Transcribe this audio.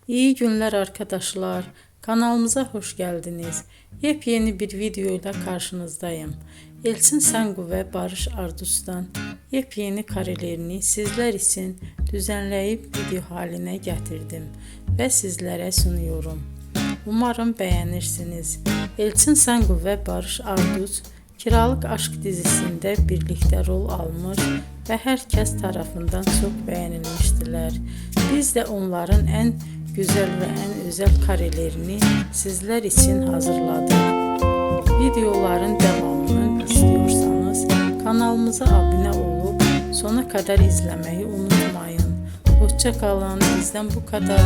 İyi günler arkadaşlar. Kanalımıza hoş geldiniz. Yepyeni bir video ile karşınızdayım. Elçin Sangu ve Barış Ardus'tan yepyeni karelerini sizler için düzenleyip video haline getirdim ve sizlere sunuyorum. Umarım beğenirsiniz. Elçin Sangu ve Barış Ardus Kiralık Aşk dizisinde birlikte rol almış ve herkes tarafından çok beğenilmiştiler. Biz de onların en güzel ve en özel karelerini sizler için hazırladık. Videoların devamını istiyorsanız kanalımıza abone olup sona kadar izlemeyi unutmayın. Hoşça kalın. Bizden bu kadar.